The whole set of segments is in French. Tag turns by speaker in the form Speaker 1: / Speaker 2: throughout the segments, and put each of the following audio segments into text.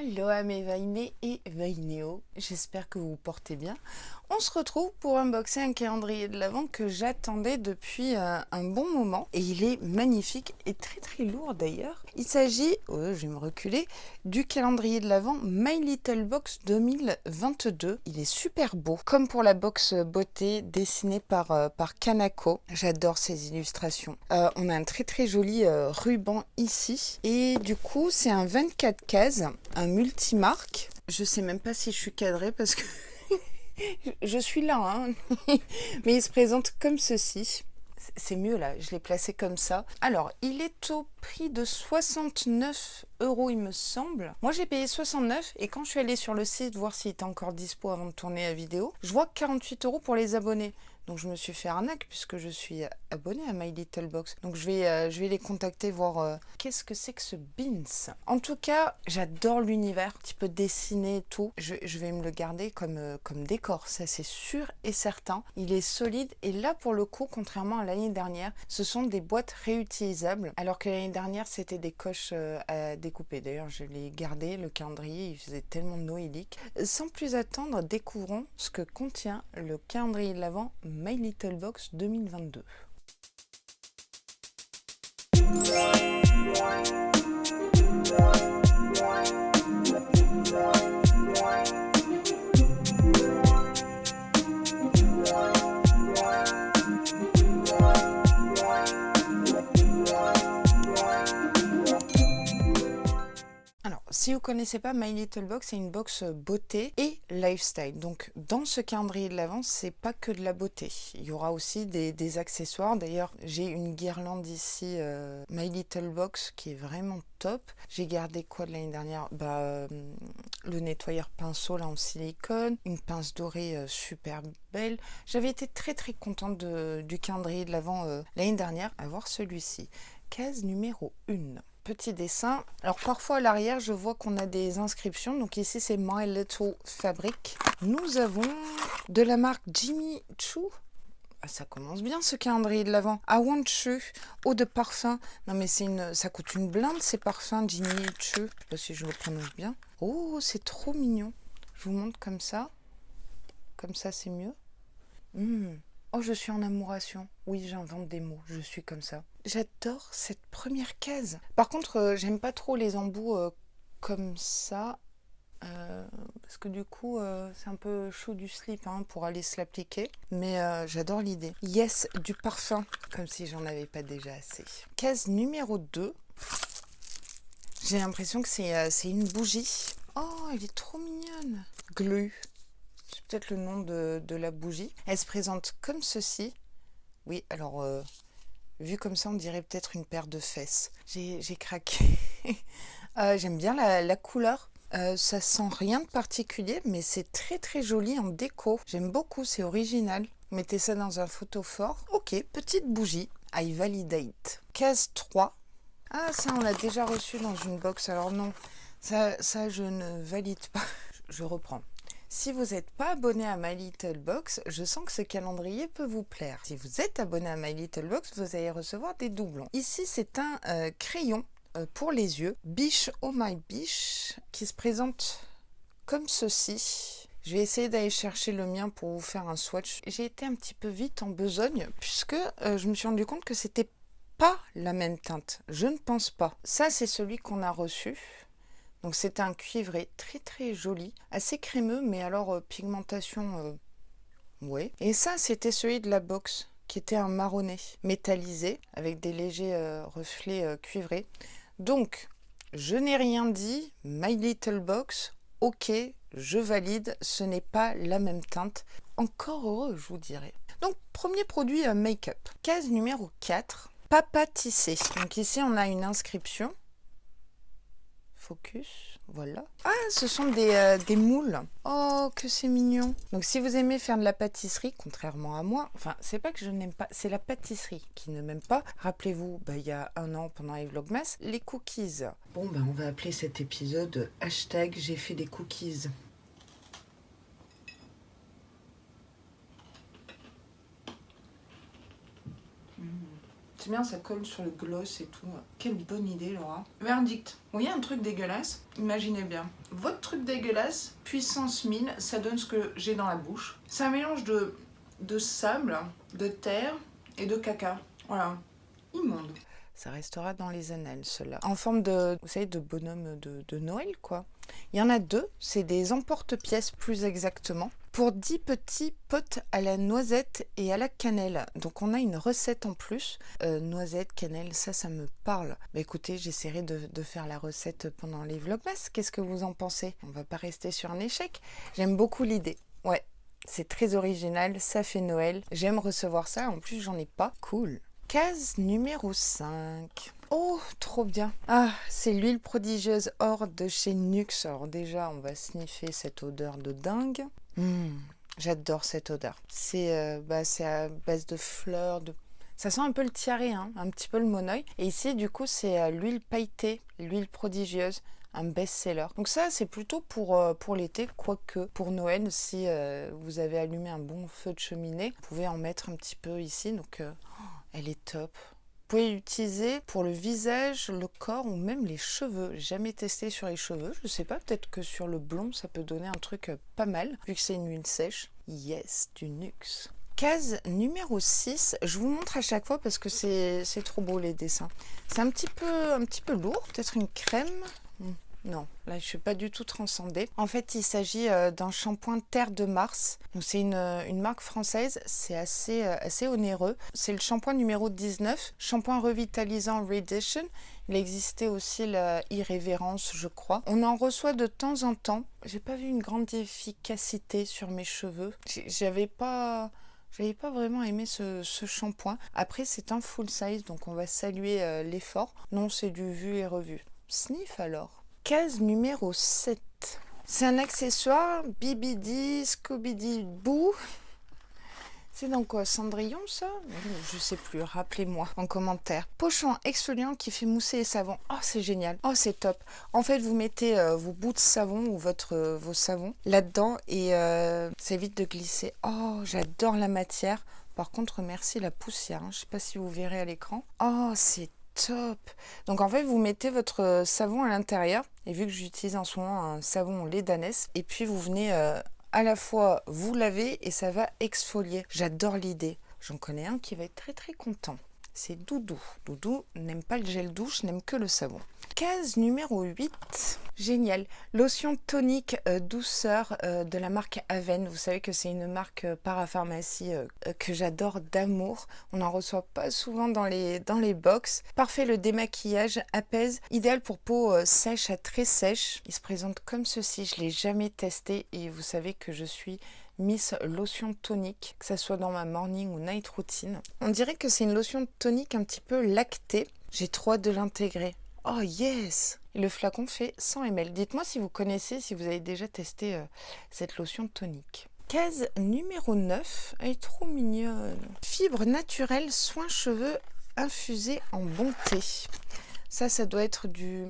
Speaker 1: Aloha mes Vainé et Vainéo, j'espère que vous vous portez bien. On se retrouve pour unboxer un calendrier de l'Avent que j'attendais depuis un bon moment et il est magnifique et très lourd d'ailleurs. Il s'agit, je vais me reculer, du calendrier de l'Avent My Little Box 2022. Il est super beau, comme pour la box beauté dessinée par Kanako. J'adore ces illustrations. On a un très joli ruban ici et du coup c'est un 24 cases, un multimarque. Je sais même pas si je suis cadrée parce que je suis là, hein. Mais il se présente comme ceci. C'est mieux là, je l'ai placé comme ça. Alors, il est au prix de 69 € il me semble. Moi j'ai payé 69 et quand je suis allée sur le site voir s'il était encore dispo avant de tourner la vidéo, je vois 48 € pour les abonnés. Donc je me suis fait arnaque puisque je suis abonnée à My Little Box. Donc je vais les contacter, voir qu'est-ce que c'est que ce Beans. En tout cas, j'adore l'univers, un petit peu dessiné et tout. Je vais me le garder comme décor, ça c'est sûr et certain. Il est solide et là pour le coup, contrairement à l'année dernière, ce sont des boîtes réutilisables. Alors que l'année dernière, c'était des coches à découper. D'ailleurs, je l'ai gardé, le calendrier, il faisait tellement noélique. Sans plus attendre, découvrons ce que contient le calendrier de l'Avent My Little Box 2022. Si vous ne connaissez pas My Little Box, c'est une box beauté et lifestyle. Donc dans ce calendrier de l'Avent, c'est pas que de la beauté. Il y aura aussi des accessoires. D'ailleurs, j'ai une guirlande ici, My Little Box, qui est vraiment top. J'ai gardé quoi de l'année dernière? Le nettoyeur pinceau là en silicone, une pince dorée super belle. J'avais été très contente du calendrier de l'Avent l'année dernière. À voir celui-ci. Case numéro 1. Petit dessin. Alors parfois à l'arrière, je vois qu'on a des inscriptions. Donc ici, c'est My Little Fabric. Nous avons de la marque Jimmy Choo. Ah, ça commence bien ce calendrier de l'Avent. I Want You, eau de parfum. Non mais ça coûte une blinde ces parfums Jimmy Choo. Je sais pas si je le prononce bien. Oh, c'est trop mignon. Je vous montre comme ça. Comme ça, c'est mieux. Oh, je suis en amouration. Oui, j'invente des mots. Je suis comme ça. J'adore cette première case. Par contre, j'aime pas trop les embouts comme ça. Parce que du coup, c'est un peu chaud du slip pour aller se l'appliquer. Mais j'adore l'idée. Yes, du parfum. Comme si j'en avais pas déjà assez. Case numéro 2. J'ai l'impression que c'est une bougie. Oh, elle est trop mignonne. Glue. C'est peut-être le nom de la bougie. Elle se présente comme ceci. Oui, alors, vu comme ça, on dirait peut-être une paire de fesses. J'ai craqué. J'aime bien la couleur. Ça sent rien de particulier, mais c'est très joli en déco. J'aime beaucoup, c'est original. Mettez ça dans un photophore. Ok, petite bougie. I validate. Case 3. Ah, ça, on l'a déjà reçu dans une box. Alors non, ça je ne valide pas. Je reprends. Si vous n'êtes pas abonné à My Little Box, je sens que ce calendrier peut vous plaire. Si vous êtes abonné à My Little Box, vous allez recevoir des doublons. Ici, c'est un crayon pour les yeux, Biche Oh My Biche, qui se présente comme ceci. Je vais essayer d'aller chercher le mien pour vous faire un swatch. J'ai été un petit peu vite en besogne, puisque je me suis rendu compte que c'était pas la même teinte. Je ne pense pas. Ça, c'est celui qu'on a reçu. Donc c'est un cuivré très joli, assez crémeux, mais alors pigmentation, ouais. Et ça, c'était celui de la box, qui était un marronné, métallisé, avec des légers reflets cuivrés. Donc, je n'ai rien dit, My Little Box, ok, je valide, ce n'est pas la même teinte. Encore heureux, je vous dirais. Donc, premier produit make-up. Case numéro 4, Papa Tissé. Donc ici, on a une inscription. Focus, voilà. Ah, ce sont des moules. Oh, que c'est mignon. Donc, si vous aimez faire de la pâtisserie, contrairement à moi, enfin, c'est pas que je n'aime pas, c'est la pâtisserie qui ne m'aime pas. Rappelez-vous, il y a un an, pendant les Vlogmas, les cookies. Bon, on va appeler cet épisode hashtag j'ai fait des cookies. C'est bien, ça colle sur le gloss et tout. Quelle bonne idée, Laura. Verdict. Vous voyez un truc dégueulasse? Imaginez bien. Votre truc dégueulasse, puissance 1000, ça donne ce que j'ai dans la bouche. C'est un mélange de sable, de terre et de caca. Voilà. Immonde. Ça restera dans les annales, cela. En forme de, vous savez, de bonhomme de Noël, quoi. Il y en a 2, c'est des emporte-pièces plus exactement, pour 10 petits potes à la noisette et à la cannelle. Donc on a une recette en plus. Noisette, cannelle, ça me parle. Bah écoutez, j'essaierai de faire la recette pendant les vlogmas. Qu'est-ce que vous en pensez? On va pas rester sur un échec. J'aime beaucoup l'idée. Ouais, c'est très original, ça fait Noël. J'aime recevoir ça, en plus j'en ai pas. Cool. Case numéro 5. Oh, trop bien. Ah, c'est l'huile prodigieuse or de chez Nuxe. Alors déjà, on va sniffer cette odeur de dingue. J'adore cette odeur. C'est à base de fleurs, ça sent un peu le tiare, hein, un petit peu le monoeil. Et ici, du coup, c'est l'huile pailletée, l'huile prodigieuse, un best-seller. Donc ça, c'est plutôt pour l'été, quoique pour Noël, si vous avez allumé un bon feu de cheminée, vous pouvez en mettre un petit peu ici. Donc, elle est top. Vous pouvez l'utiliser pour le visage, le corps ou même les cheveux. J'ai jamais testé sur les cheveux, je sais pas, peut-être que sur le blond ça peut donner un truc pas mal, vu que c'est une huile sèche. Yes, du Nuxe. Case numéro 6, je vous montre à chaque fois parce que c'est trop beau les dessins. C'est un petit peu lourd, peut-être une crème. Non, là je suis pas du tout transcendée. En fait, il s'agit d'un shampoing Terre de Mars. Donc c'est une marque française, c'est assez onéreux. C'est le shampoing numéro 19, shampoing revitalisant Redition. Il existait aussi la Irrévérence, je crois. On en reçoit de temps en temps. J'ai pas vu une grande efficacité sur mes cheveux. J'avais pas vraiment aimé ce shampoing. Après, c'est un full size, donc on va saluer l'effort. Non, c'est du vu et revu. Sniff alors. Case numéro 7. C'est un accessoire Bibidi Scooby-Doo. C'est dans quoi, Cendrillon, ça? Je sais plus, rappelez-moi en commentaire. Pochon exfoliant qui fait mousser les savons. Oh, c'est génial. Oh, c'est top. En fait, vous mettez vos bouts de savon ou vos savons là-dedans et ça évite de glisser. Oh, j'adore la matière. Par contre, merci la poussière. Je ne sais pas si vous verrez à l'écran. Oh, c'est top. Donc en fait, vous mettez votre savon à l'intérieur. Et vu que j'utilise en ce moment un savon au lait d'ânesse, et puis vous venez à la fois vous laver et ça va exfolier. J'adore l'idée. J'en connais un qui va être très très content. C'est Doudou. Doudou n'aime pas le gel douche, n'aime que le savon. Case numéro 8. Génial. Lotion tonique douceur de la marque Aven. Vous savez que c'est une marque parapharmacie que j'adore d'amour. On n'en reçoit pas souvent dans les box. Parfait, le démaquillage apaise. Idéal pour peau sèche à très sèche. Il se présente comme ceci. Je ne l'ai jamais testé et vous savez que je suis Miss lotion tonique, que ce soit dans ma morning ou night routine. On dirait que c'est une lotion tonique un petit peu lactée. J'ai trop hâte de l'intégrer. Oh yes! Et le flacon fait 100 ml. Dites-moi si vous connaissez, si vous avez déjà testé cette lotion tonique. Case numéro 9. Elle est trop mignonne. Fibre naturelle, soins cheveux infusés en bonté. Ça doit être du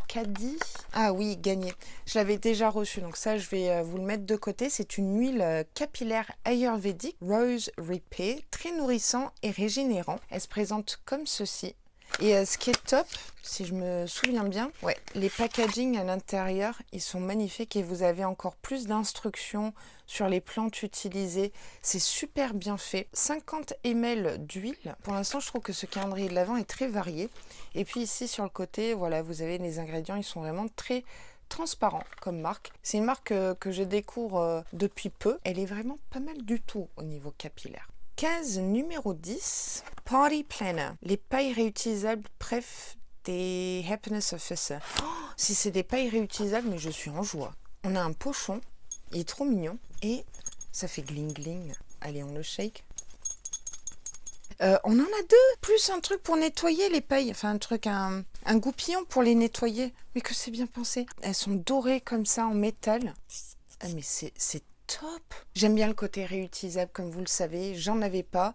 Speaker 1: Caddy. Ah oui, gagné. Je l'avais déjà reçu, donc ça, je vais vous le mettre de côté. C'est une huile capillaire ayurvédique, Rose Repair, très nourrissant et régénérant. Elle se présente comme ceci. Et ce qui est top, si je me souviens bien, ouais, les packaging à l'intérieur, ils sont magnifiques et vous avez encore plus d'instructions sur les plantes utilisées. C'est super bien fait. 50 ml d'huile. Pour l'instant, je trouve que ce calendrier de l'Avent est très varié. Et puis ici, sur le côté, voilà, vous avez les ingrédients. Ils sont vraiment très transparents comme marque. C'est une marque que je découvre depuis peu. Elle est vraiment pas mal du tout au niveau capillaire. Case numéro 10, Party Planner. Les pailles réutilisables Pref des Happiness Officer. Oh, si c'est des pailles réutilisables, mais je suis en joie. On a un pochon, il est trop mignon et ça fait gling gling. Allez, on le shake. On en a 2, plus un truc pour nettoyer les pailles, enfin un goupillon pour les nettoyer. Mais que c'est bien pensé. Elles sont dorées comme ça en métal. Ah, mais c'est top. J'aime bien le côté réutilisable comme vous le savez, j'en avais pas.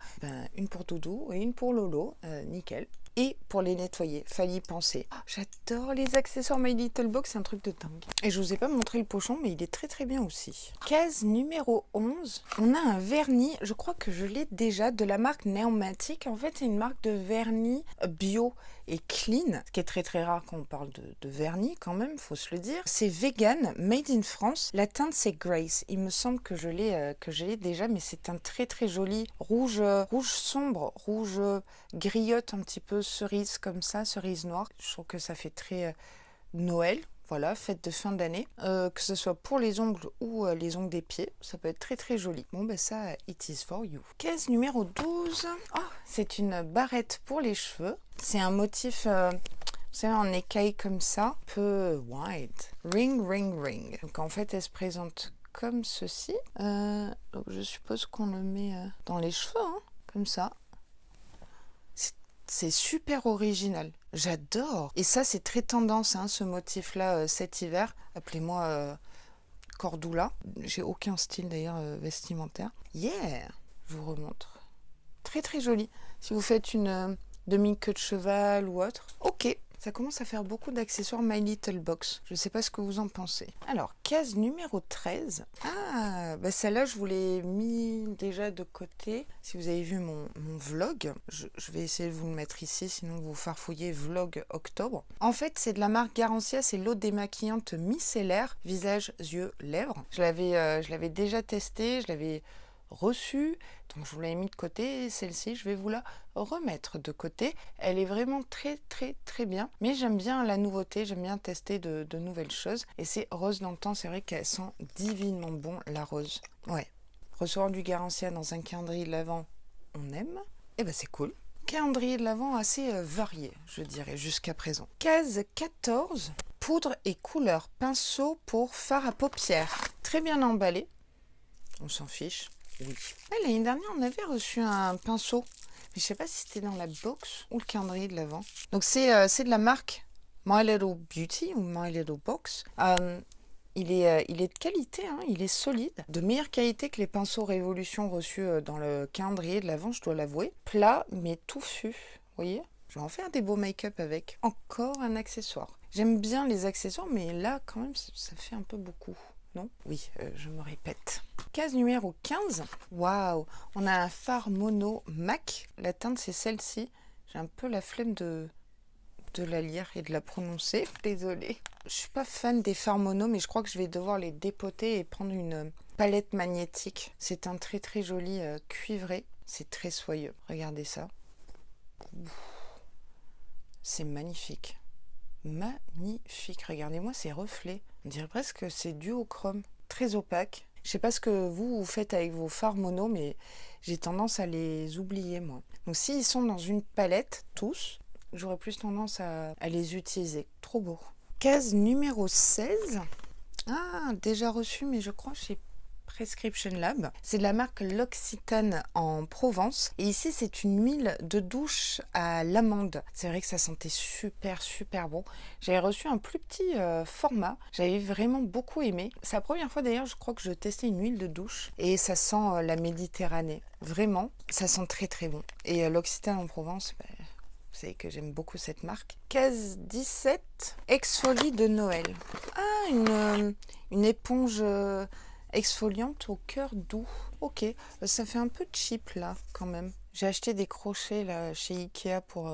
Speaker 1: Une pour Doudou et une pour Lolo, nickel. et pour les nettoyer. Fallait y penser. Oh, j'adore les accessoires My Little Box, c'est un truc de dingue. Et je vous ai pas montré le pochon, mais il est très très bien aussi. Case numéro 11. On a un vernis, je crois que je l'ai déjà, de la marque Neomatic. En fait, c'est une marque de vernis bio et clean, ce qui est très très rare quand on parle de vernis quand même, faut se le dire. C'est vegan, made in France. La teinte c'est Grace. Il me semble que je l'ai déjà, mais c'est un très très joli rouge, rouge sombre, rouge griotte un petit peu cerise comme ça, cerise noire. Je trouve que ça fait très Noël. Voilà, fête de fin d'année, que ce soit pour les ongles ou les ongles des pieds, ça peut être très très joli. Bon ben ça, it is for you. Case numéro 12. Oh, c'est une barrette pour les cheveux. C'est un motif, vous savez, en écaille comme ça, un peu wide. Ring, ring, ring. Donc en fait, elle se présente comme ceci. Donc je suppose qu'on le met dans les cheveux, hein, comme ça. C'est super original, j'adore. Et ça, c'est très tendance, hein, ce motif-là, cet hiver. Appelez-moi Cordula. J'ai aucun style d'ailleurs vestimentaire. Yeah, je vous remontre. Très très joli. Si vous faites une demi-queue de cheval ou autre. Ok, ça commence à faire beaucoup d'accessoires My Little Box. Je ne sais pas ce que vous en pensez. Alors, case numéro 13. Ah, bah celle-là, je vous l'ai mis déjà de côté. Si vous avez vu mon vlog, je vais essayer de vous le mettre ici, sinon vous farfouillez vlog octobre. En fait, c'est de la marque Garancia, c'est l'eau démaquillante micellaire, visage, yeux, lèvres. Je l'avais déjà testé, je l'avais reçue, donc je vous l'avais mis de côté. Celle-ci, je vais vous la remettre de côté. Elle est vraiment très très très bien, mais j'aime bien la nouveauté, j'aime bien tester de nouvelles choses. Et c'est rose dans le temps, c'est vrai qu'elle sent divinement bon, la rose. Ouais, recevoir du Garancia dans un calendrier de l'Avent, on aime. Et ben c'est cool. Calendrier de l'Avent assez varié, je dirais, jusqu'à présent. Case 14, poudre et couleur, pinceau pour fard à paupières. Très bien emballé, on s'en fiche. Oui. L'année dernière, on avait reçu un pinceau. Mais je ne sais pas si c'était dans la box ou le calendrier de l'Avent. Donc, c'est de la marque My Little Beauty ou My Little Box. Il est de qualité, hein, il est solide. De meilleure qualité que les pinceaux Révolution reçus dans le calendrier de l'Avent, je dois l'avouer. Plat, mais touffu. Vous voyez ? Je vais en faire des beaux make-up avec. Encore un accessoire. J'aime bien les accessoires, mais là, quand même, ça fait un peu beaucoup. Non? Oui, je me répète. Case numéro 15. Waouh! On a un fard mono MAC. La teinte, c'est celle-ci. J'ai un peu la flemme de la lire et de la prononcer. Désolée. Je suis pas fan des fards mono, mais je crois que je vais devoir les dépoter et prendre une palette magnétique. C'est un très très joli cuivré. C'est très soyeux. Regardez ça. C'est magnifique. Magnifique. Regardez-moi ces reflets. On dirait presque que c'est dû au chrome. Très opaque. Je sais pas ce que vous faites avec vos fards mono, mais j'ai tendance à les oublier, moi. Donc s'ils sont dans une palette, tous, j'aurais plus tendance à les utiliser. Trop beau. Case numéro 16. Ah, déjà reçu, mais je crois chez Prescription Lab. C'est de la marque L'Occitane en Provence. Et ici, c'est une huile de douche à l'amande. C'est vrai que ça sentait super, super bon. J'avais reçu un plus petit format. J'avais vraiment beaucoup aimé. C'est la première fois d'ailleurs, je crois que je testais une huile de douche. Et ça sent la Méditerranée. Vraiment, ça sent très, très bon. Et L'Occitane en Provence, vous savez que j'aime beaucoup cette marque. Case 17, Exfolie de Noël. Ah, une éponge exfoliante au cœur doux. Ok, ça fait un peu cheap là quand même. J'ai acheté des crochets là chez Ikea pour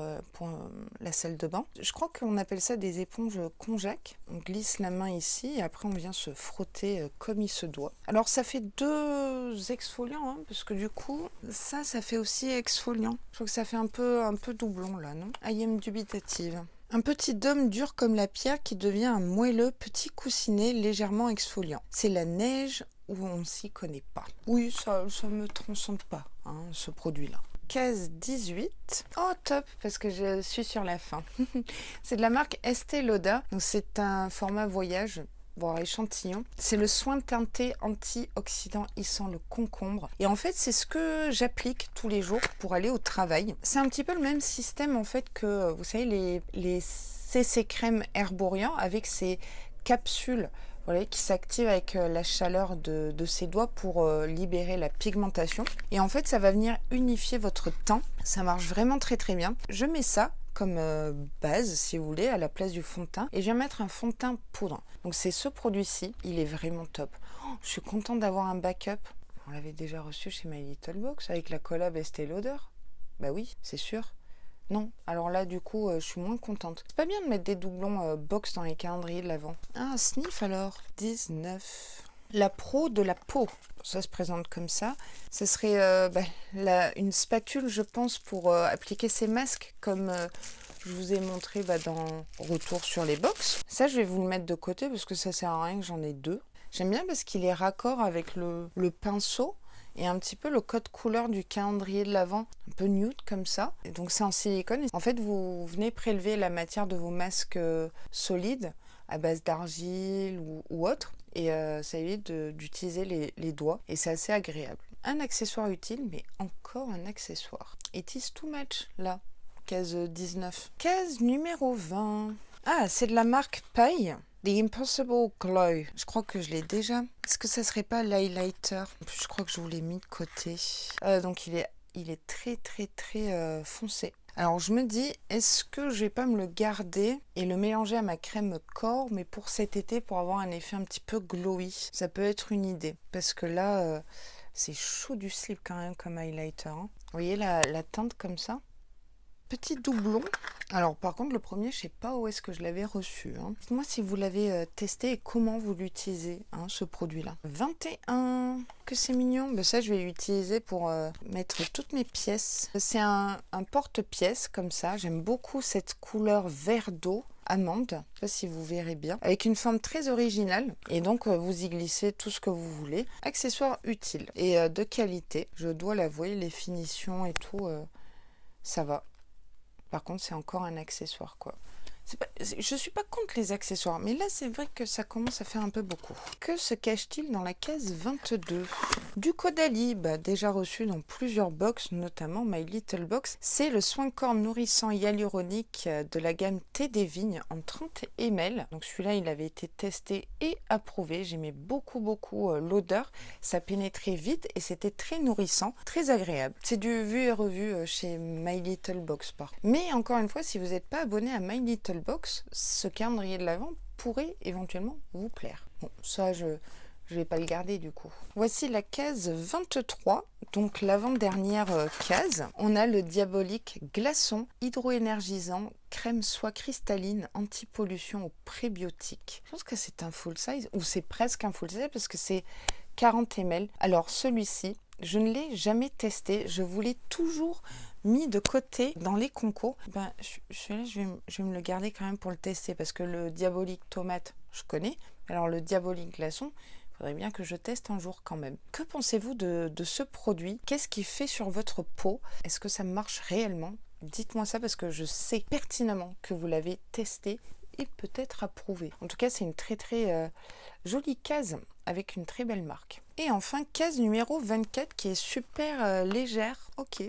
Speaker 1: la salle de bain. Je crois qu'on appelle ça des éponges konjac. On glisse la main ici et après on vient se frotter comme il se doit. Alors ça fait 2 exfoliants, hein, parce que du coup ça fait aussi exfoliant. Je trouve que ça fait un peu doublon là, non? I am dubitative. Un petit dôme dur comme la pierre qui devient un moelleux petit coussinet légèrement exfoliant. C'est la neige où on s'y connaît pas. Oui, ça me transcende pas, hein, ce produit-là. Case 18. Oh top, parce que je suis sur la fin. C'est de la marque Estée Lauder. Donc c'est un format voyage, voire échantillon. C'est le soin teinté antioxydant, il sent le concombre. Et en fait, c'est ce que j'applique tous les jours pour aller au travail. C'est un petit peu le même système en fait que, vous savez, les CC crème herborian avec ces capsules, voilà, qui s'activent avec la chaleur de ses doigts pour libérer la pigmentation. Et en fait, ça va venir unifier votre teint. Ça marche vraiment très très bien. Je mets ça comme base, si vous voulez, à la place du fond de teint. Et je vais mettre un fond de teint poudre. Donc c'est ce produit-ci, il est vraiment top. Oh, je suis contente d'avoir un backup. On l'avait déjà reçu chez My Little Box avec la collab Estée Lauder. Bah oui, c'est sûr. Non, alors là du coup je suis moins contente. C'est pas bien de mettre des doublons box dans les calendriers de l'Avent. Ah, sniff alors, 19. La pro de la peau, ça se présente comme ça. Ce serait une spatule je pense pour appliquer ces masques comme je vous ai montré dans Retour sur les box. Ça je vais vous le mettre de côté parce que ça sert à rien que j'en ai deux. J'aime bien parce qu'il est raccord avec le pinceau. Et un petit peu le code couleur du calendrier de l'Avent, un peu nude comme ça. Et donc c'est en silicone. En fait, vous venez prélever la matière de vos masques solides à base d'argile ou autre. Et ça évite d'utiliser les doigts. Et c'est assez agréable. Un accessoire utile, mais encore un accessoire. It is too much, là. Case 19. Case numéro 20. Ah, c'est de la marque Paille. The Impossible Glow. Je crois que je l'ai déjà. Est-ce que ça serait pas l'highlighter? En plus, je crois que je vous l'ai mis de côté. Donc il est très foncé. Alors je me dis, est-ce que je vais pas me le garder et le mélanger à ma crème corps, mais pour cet été, pour avoir un effet un petit peu glowy. Ça peut être une idée. Parce que là, c'est chaud du slip quand même comme highlighter. Hein. Vous voyez la teinte comme ça? Petit doublon. Alors par contre le premier, je sais pas où est-ce que je l'avais reçu. Hein. Dites-moi si vous l'avez testé et comment vous l'utilisez, ce produit-là. 21. Que c'est mignon. Ben, ça je vais l'utiliser pour mettre toutes mes pièces. C'est un porte-pièces comme ça. J'aime beaucoup cette couleur vert d'eau. Amande, je sais pas si vous verrez bien, avec une forme très originale et donc vous y glissez tout ce que vous voulez. Accessoire utile et de qualité, je dois l'avouer, les finitions et tout, ça va. Par contre, c'est encore un accessoire, quoi. Je suis pas contre les accessoires, mais là, c'est vrai que ça commence à faire un peu beaucoup. Que se cache-t-il dans la case 22? Du Caudalie, déjà reçu dans plusieurs box, notamment My Little Box. C'est le soin-corps nourrissant hyaluronique de la gamme Thé des Vignes en 30 ml. Donc celui-là, il avait été testé et approuvé. J'aimais beaucoup l'odeur. Ça pénétrait vite et c'était très nourrissant, très agréable. C'est du vu et revu chez My Little Box, Mais encore une fois, si vous n'êtes pas abonné à My Little Box, ce calendrier de l'Avent pourrait éventuellement vous plaire. Bon, ça je vais pas le garder du coup. Voici la case 23, donc l'avant-dernière case. On a le Diabolique glaçon hydroénergisant crème soie cristalline anti-pollution au prébiotique. Je pense que c'est un full size, ou c'est presque un full size parce que c'est 40 ml. Alors celui-ci, je ne l'ai jamais testé, je voulais toujours mis de côté dans les concours. Celui-là, je vais me le garder quand même pour le tester parce que le Diabolique tomate, je connais. Alors le Diabolique glaçon, il faudrait bien que je teste un jour quand même. Que pensez-vous de ce produit? Qu'est-ce qu'il fait sur votre peau? Est-ce que ça marche réellement? Dites-moi ça parce que je sais pertinemment que vous l'avez testé et peut-être approuvé. En tout cas, c'est une très jolie case avec une très belle marque. Et enfin, case numéro 24 qui est super légère. Ok.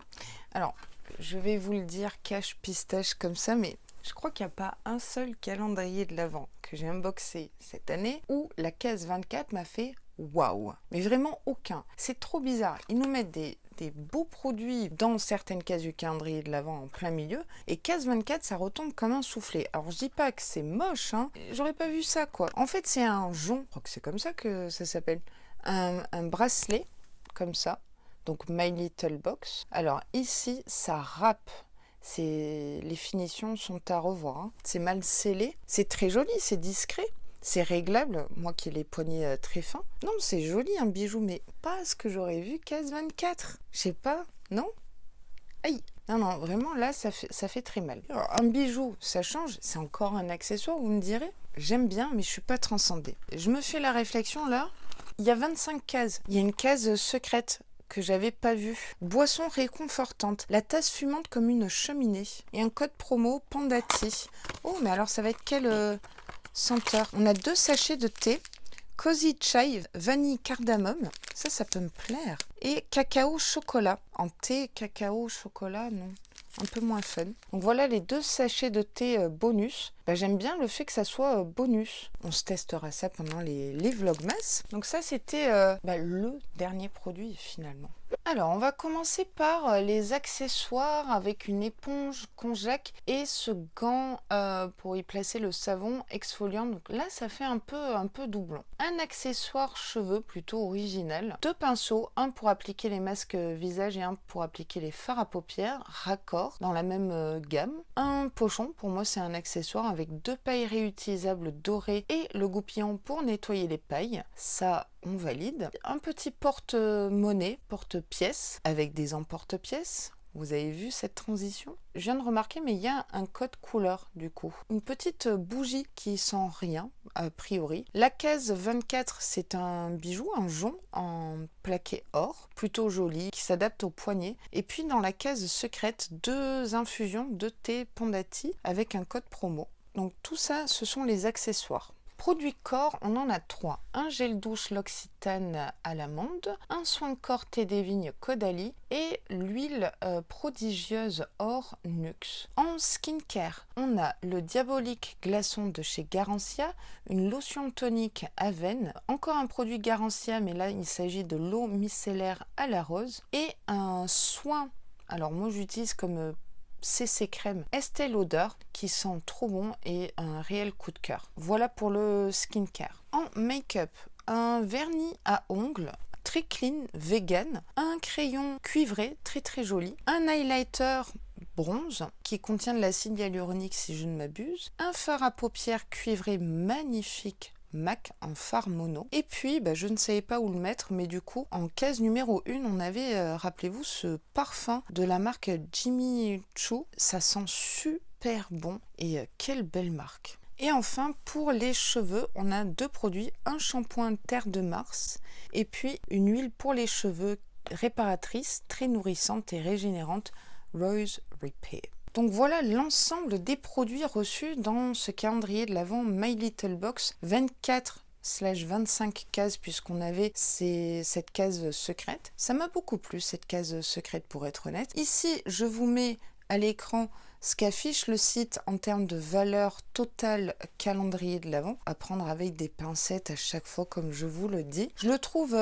Speaker 1: Alors, je vais vous le dire cache pistache comme ça, mais je crois qu'il n'y a pas un seul calendrier de l'Avent que j'ai unboxé cette année où la case 24 m'a fait waouh. Mais vraiment aucun. C'est trop bizarre. Ils nous mettent des beaux produits dans certaines cases du calendrier de l'Avent en plein milieu et case 24 ça retombe comme un soufflé. Alors je dis pas que c'est moche, j'aurais pas vu ça quoi. En fait c'est un jonc, je crois que c'est comme ça que ça s'appelle, un bracelet comme ça, donc My Little Box. Alors ici ça râpe, les finitions sont à revoir, c'est mal scellé, c'est très joli, c'est discret. C'est réglable, moi qui ai les poignets très fins. Non, c'est joli un bijou, mais pas ce que j'aurais vu case 24. Je sais pas, non? Aïe! Non, vraiment, là, ça fait très mal. Alors, un bijou, ça change, c'est encore un accessoire, vous me direz? J'aime bien, mais je suis pas transcendée. Je me fais la réflexion, là, il y a 25 cases. Il y a une case secrète que j'avais pas vue. Boisson réconfortante, la tasse fumante comme une cheminée. Et un code promo Pandati. Oh, mais alors, ça va être quel... senteur. On a 2 sachets de thé, Cozy Chai, vanille cardamome, ça peut me plaire, et cacao chocolat. En thé, cacao, chocolat, non, un peu moins fun. Donc voilà les 2 sachets de thé bonus. J'aime bien le fait que ça soit bonus. On se testera ça pendant les vlogmas. Donc ça c'était le dernier produit finalement. Alors, on va commencer par les accessoires avec une éponge konjac et ce gant pour y placer le savon exfoliant. Donc là, ça fait un peu doublon. Un accessoire cheveux plutôt original. Deux pinceaux, un pour appliquer les masques visage et un pour appliquer les fards à paupières, raccord dans la même gamme. Un pochon, pour moi c'est un accessoire avec deux pailles réutilisables dorées et le goupillon pour nettoyer les pailles. Ça, on valide. Un petit porte-monnaie, porte-pièce, avec des emporte-pièces. Vous avez vu cette transition? Je viens de remarquer, mais il y a un code couleur du coup. Une petite bougie qui sent rien, a priori. La case 24, c'est un bijou, un jonc en plaqué or, plutôt joli, qui s'adapte au poignet. Et puis dans la case secrète, deux infusions de thé Pondati avec un code promo. Donc tout ça, ce sont les accessoires. Produits corps, on en a trois. Un gel douche L'Occitane à l'amande, un soin de corps thé des vignes Caudalie et l'huile prodigieuse Or Nux. En skincare, on a le diabolique glaçon de chez Garancia, une lotion tonique Aven, encore un produit Garancia, mais là il s'agit de l'eau micellaire à la rose, et un soin, alors moi j'utilise comme CC crème Estée Lauder qui sent trop bon et un réel coup de cœur. Voilà pour le skincare. En make-up, un vernis à ongles très clean, vegan, un crayon cuivré très joli, un highlighter bronze qui contient de l'acide hyaluronique si je ne m'abuse, un fard à paupières cuivré magnifique MAC en fard mono. Et puis, je ne savais pas où le mettre, mais du coup, en case numéro 1, on avait, rappelez-vous, ce parfum de la marque Jimmy Choo. Ça sent super bon et quelle belle marque. Et enfin, pour les cheveux, on a deux produits, un shampoing Terre de Mars et puis une huile pour les cheveux réparatrice, très nourrissante et régénérante, Rose Repair. Donc voilà l'ensemble des produits reçus dans ce calendrier de l'Avent My Little Box 24/25 cases puisqu'on avait cette case secrète. Ça m'a beaucoup plu cette case secrète pour être honnête. Ici je vous mets à l'écran ce qu'affiche le site en termes de valeur totale calendrier de l'Avent, à prendre avec des pincettes à chaque fois comme je vous le dis. Je trouve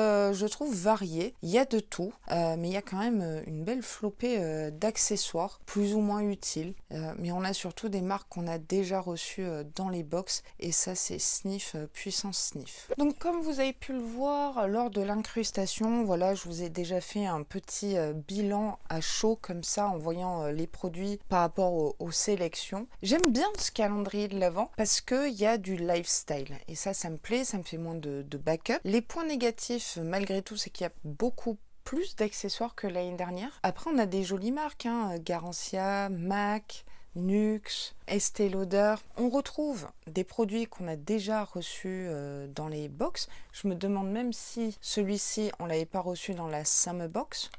Speaker 1: varié, il y a de tout, mais il y a quand même une belle flopée d'accessoires, plus ou moins utiles, mais on a surtout des marques qu'on a déjà reçues dans les box, et ça c'est Sniff, puissance Sniff. Donc comme vous avez pu le voir lors de l'incrustation, voilà, je vous ai déjà fait un petit bilan à chaud comme ça en voyant les produits par rapport aux sélections. J'aime bien ce calendrier de l'Avent parce qu'il y a du lifestyle et ça me plaît, ça me fait moins de backup. Les points négatifs malgré tout, c'est qu'il y a beaucoup plus d'accessoires que l'année dernière. Après on a des jolies marques, Garancia, MAC, Nux, Estée Lauder. On retrouve des produits qu'on a déjà reçus dans les box. Je me demande même si celui-ci on l'avait pas reçu dans la Summer Box,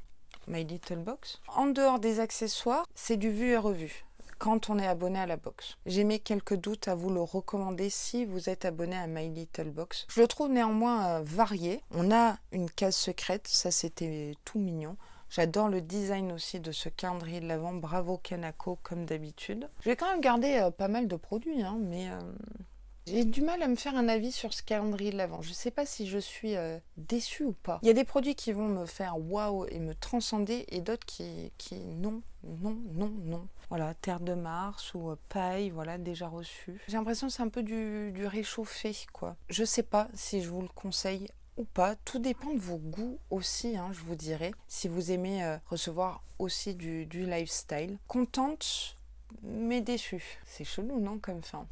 Speaker 1: My Little Box. En dehors des accessoires, c'est du vu et revu quand on est abonné à la box. J'ai mis quelques doutes à vous le recommander si vous êtes abonné à My Little Box. Je le trouve néanmoins varié. On a une case secrète, ça c'était tout mignon. J'adore le design aussi de ce calendrier de l'Avent. Bravo Kanako comme d'habitude. Je vais quand même garder pas mal de produits, mais j'ai du mal à me faire un avis sur ce calendrier de l'Avent. Je ne sais pas si je suis déçue ou pas. Il y a des produits qui vont me faire waouh et me transcender et d'autres qui non. Voilà, Terre de Mars ou paille, voilà, déjà reçu. J'ai l'impression que c'est un peu du réchauffé, quoi. Je sais pas si je vous le conseille ou pas. Tout dépend de vos goûts aussi, je vous dirais. Si vous aimez recevoir aussi du lifestyle. Contente, mais déçue. C'est chelou, non, comme fin.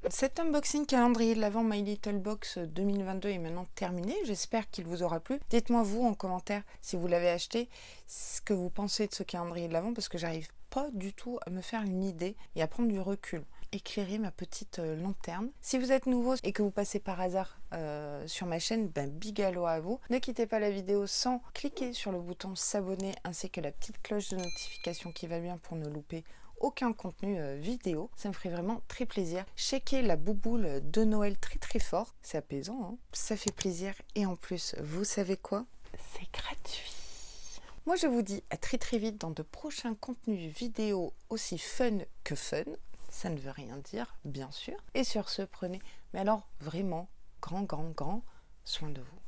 Speaker 1: Cet unboxing calendrier de l'Avent My Little Box 2022 est maintenant terminé. J'espère qu'il vous aura plu. Dites-moi vous en commentaire si vous l'avez acheté, ce que vous pensez de ce calendrier de l'Avent parce que j'arrive pas du tout à me faire une idée et à prendre du recul. Éclairez ma petite lanterne. Si vous êtes nouveau et que vous passez par hasard sur ma chaîne, big hello à vous. Ne quittez pas la vidéo sans cliquer sur le bouton s'abonner ainsi que la petite cloche de notification qui va bien pour ne louper aucun contenu vidéo, ça me ferait vraiment très plaisir. Checkez la bouboule de Noël très fort, c'est apaisant, ça fait plaisir et en plus, vous savez quoi? C'est gratuit. Moi je vous dis à très vite dans de prochains contenus vidéo aussi fun que fun, ça ne veut rien dire bien sûr, et sur ce prenez, mais alors vraiment grand soin de vous.